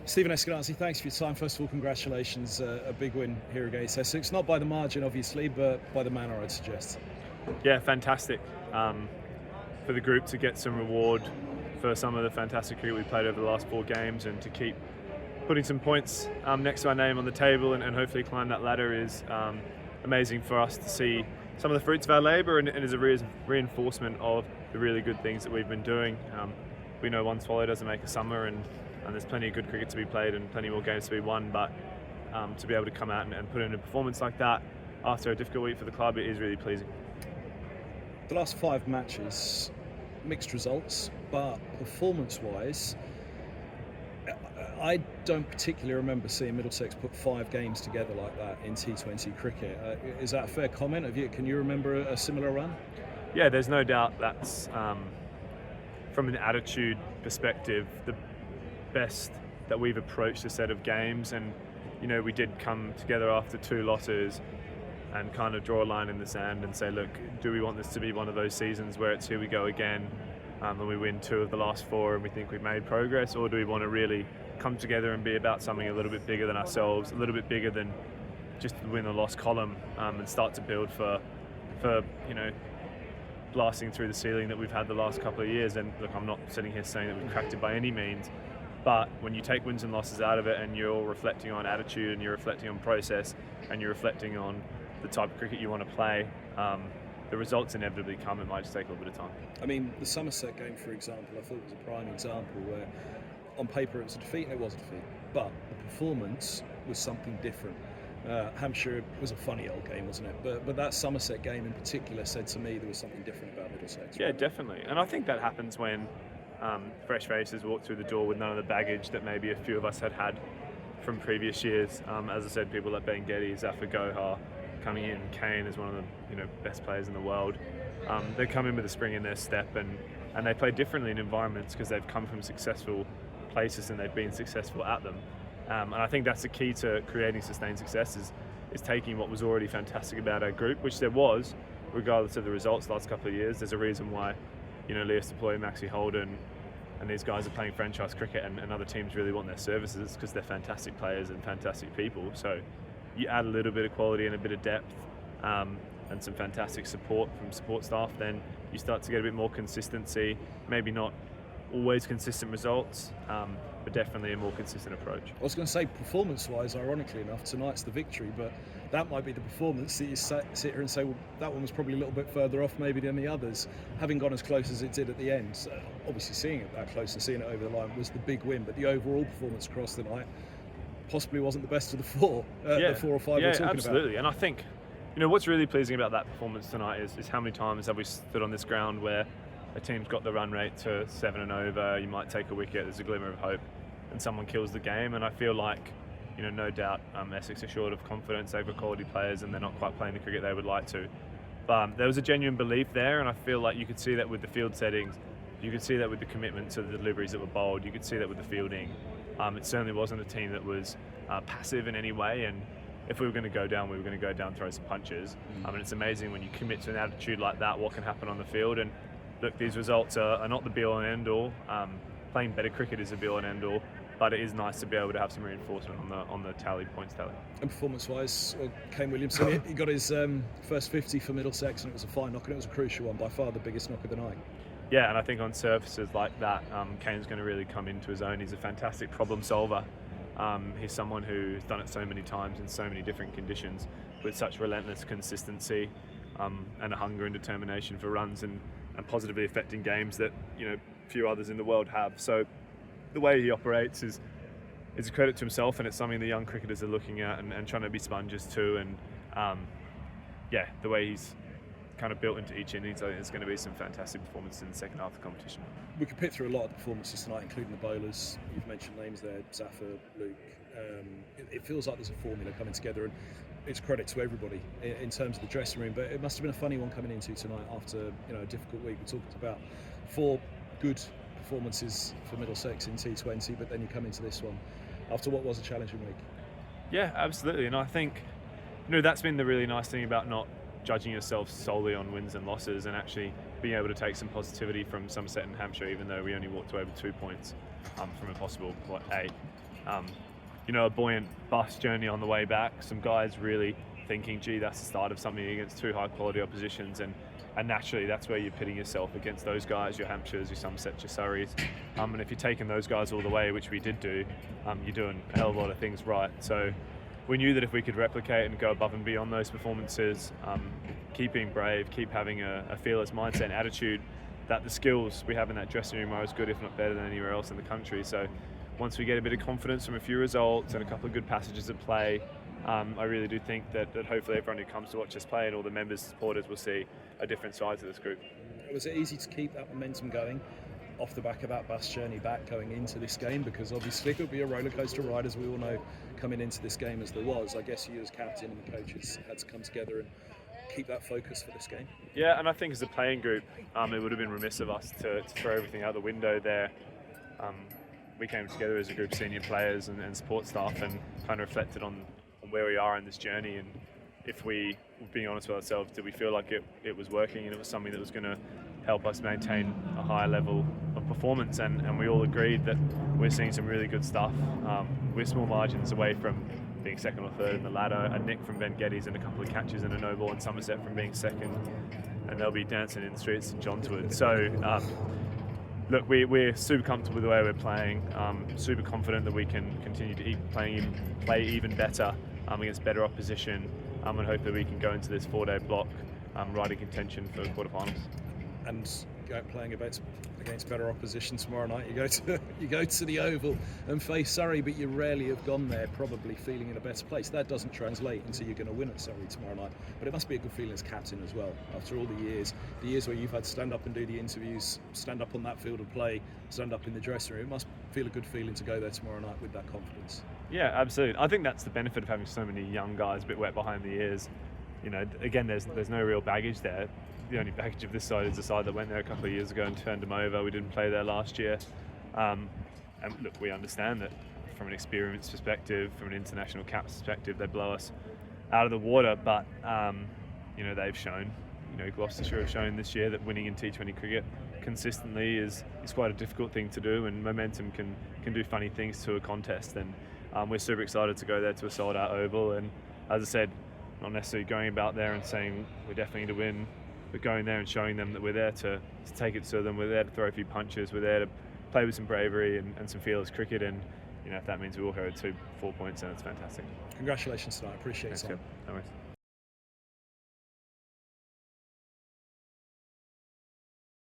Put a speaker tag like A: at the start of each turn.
A: Stephen Eskinazi, thanks for your time. First of all, congratulations. A big win here against Essex. Not by the margin, obviously, but by the manner, I'd suggest.
B: Yeah, fantastic. For the group to get some reward for some of the fantastic cricket we played over the last 4 games, and to keep putting some points next to our name on the table and hopefully climb that ladder is amazing for us to see some of the fruits of our labour, and is a reinforcement of the really good things that we've been doing. We know one swallow doesn't make a summer, and there's plenty of good cricket to be played and plenty more games to be won, but to be able to come out and put in a performance like that after a difficult week for the club, it is really pleasing.
A: The last 5 matches, mixed results, but performance-wise, I don't particularly remember seeing Middlesex put 5 games together like that in T20 cricket. Is that a fair comment? Can you remember a similar run?
B: Yeah, there's no doubt that's, from an attitude perspective, the best that we've approached a set of games. And we did come together after 2 losses and kind of draw a line in the sand and say, look, do we want this to be one of those seasons where it's here we go again, and we win 2 of the last 4 and we think we've made progress, or do we want to really come together and be about something a little bit bigger than ourselves, a little bit bigger than just the win or loss column, and start to build for blasting through the ceiling that we've had the last couple of years. And look, I'm not sitting here saying that we've cracked it by any means, but when you take wins and losses out of it and you're reflecting on attitude and you're reflecting on process and you're reflecting on the type of cricket you want to play, the results inevitably come. It might just take a little bit of time.
A: I mean, the Somerset game, for example, I thought was a prime example where on paper it was a defeat, and it was a defeat, but the performance was something different. Hampshire was a funny old game, wasn't it? But that Somerset game in particular said to me there was something different about Middlesex.
B: Yeah, definitely. And I think that happens when fresh faces walk through the door with none of the baggage that maybe a few of us had from previous years. As I said, people like Ben Getty, Zafar Gohar coming in, Kane is one of the best players in the world. They come in with a spring in their step, and they play differently in environments because they've come from successful places and they've been successful at them. And I think that's the key to creating sustained success is taking what was already fantastic about our group, which there was, regardless of the results the last couple of years. There's a reason why Lewis Deploy, Maxie Holden and these guys are playing franchise cricket, and other teams really want their services because they're fantastic players and fantastic people. So you add a little bit of quality and a bit of depth, and some fantastic support from support staff, then you start to get a bit more consistency. Maybe not always consistent results, but definitely a more consistent approach.
A: I was going to say, performance-wise, ironically enough, tonight's the victory, but that might be the performance that you sit here and say, well, that one was probably a little bit further off maybe than the others, having gone as close as it did at the end. So obviously seeing it that close and seeing it over the line was the big win, but the overall performance across the night possibly wasn't the best of the 4 or 5 we're talking about.
B: Absolutely. And I think what's really pleasing about that performance tonight is how many times have we stood on this ground where a team's got the run rate to 7 and over, you might take a wicket, there's a glimmer of hope, and someone kills the game. And I feel like, no doubt Essex are short of confidence, they've got quality players and they're not quite playing the cricket they would like to. But there was a genuine belief there, and I feel like you could see that with the field settings, you could see that with the commitment to the deliveries that were bowled, you could see that with the fielding. It certainly wasn't a team that was passive in any way, and if we were going to go down, we were going to go down, throw some punches. And it's amazing when you commit to an attitude like that, what can happen on the field. And look, these results are not the be-all and end-all. Playing better cricket is the be-all and end-all, but it is nice to be able to have some reinforcement on the points tally.
A: And performance-wise, Kane Williamson, he got his first 50 for Middlesex, and it was a fine knock, and it was a crucial one, by far the biggest knock of the night.
B: Yeah, and I think on surfaces like that, Kane's going to really come into his own. He's a fantastic problem solver. He's someone who's done it so many times in so many different conditions with such relentless consistency, and a hunger and determination for runs and positively affecting games that few others in the world have. So the way he operates is a credit to himself, and it's something the young cricketers are looking at and trying to be sponges too. And the way he's kind of built into each innings, I think there's going to be some fantastic performances in the second half of the competition.
A: We could pick through a lot of performances tonight, including the bowlers. You've mentioned names there, Zafar, Luke. It feels like there's a formula coming together, and it's credit to everybody in terms of the dressing room. But it must have been a funny one coming into tonight after a difficult week. We're talking about 4 good performances for Middlesex in T20, but then you come into this one after what was a challenging week.
B: Yeah, absolutely. And I think that's been the really nice thing about not judging yourself solely on wins and losses, and actually being able to take some positivity from Somerset and Hampshire, even though we only walked away with 2 points from a possible 8. A buoyant bus journey on the way back. Some guys really thinking, gee, that's the start of something against two high quality oppositions, and naturally that's where you're pitting yourself against those guys, your Hampshires, your Somersets, your Surreys, and if you're taking those guys all the way, which we did do, you're doing a hell of a lot of things right. So we knew that if we could replicate and go above and beyond those performances, keep being brave, keep having a fearless mindset and attitude, that the skills we have in that dressing room are as good, if not better, than anywhere else in the country. So once we get a bit of confidence from a few results and a couple of good passages of play, I really do think that hopefully everyone who comes to watch us play and all the members, supporters will see a different side to this group.
A: Was it easy to keep that momentum going off the back of that bus journey back going into this game? Because obviously it would be a roller coaster ride, as we all know, coming into this game as there was. I guess you as captain and the coaches had to come together and keep that focus for this game.
B: Yeah, and I think as a playing group, it would have been remiss of us to throw everything out the window there. We came together as a group of senior players and support staff and kind of reflected on where we are in this journey, and if we were being honest with ourselves, did we feel like it was working and it was something that was going to help us maintain a higher level of performance, and we all agreed that we're seeing some really good stuff. We're small margins away from being second or third in the ladder, a nick from Ben Geddes and a couple of catches and a no ball in Somerset from being second, and they'll be dancing in the streets in Johns Wood. So look, we're super comfortable with the way we're playing, super confident that we can continue to play even better against better opposition, and hope that we can go into this 4-day block right in contention for quarterfinals.
A: And playing against better opposition tomorrow night, you go to the Oval and face Surrey, but you rarely have gone there probably feeling in a better place. That doesn't translate into you're going to win at Surrey tomorrow night, but it must be a good feeling as captain as well, after all the years where you've had to stand up and do the interviews, stand up on that field of play, stand up in the dressing room. It must feel a good feeling to go there tomorrow night with that confidence.
B: Yeah, absolutely. I think that's the benefit of having so many young guys a bit wet behind the ears. Again, there's no real baggage there. The only baggage of this side is the side that went there a couple of years ago and turned them over. We didn't play there last year. And look, we understand that from an experience perspective, from an international caps perspective, they blow us out of the water. But, they've shown, Gloucestershire have shown this year that winning in T20 cricket consistently is quite a difficult thing to do, and momentum can do funny things to a contest. And we're super excited to go there to a sold-out Oval. And as I said, not necessarily going about there and saying we definitely need to win, but going there and showing them that we're there to take it to them, we're there to throw a few punches, we're there to play with some bravery and some fearless cricket, and if that means we walk over 4 points, then it's fantastic.
A: Congratulations tonight, appreciate it.
B: No worries.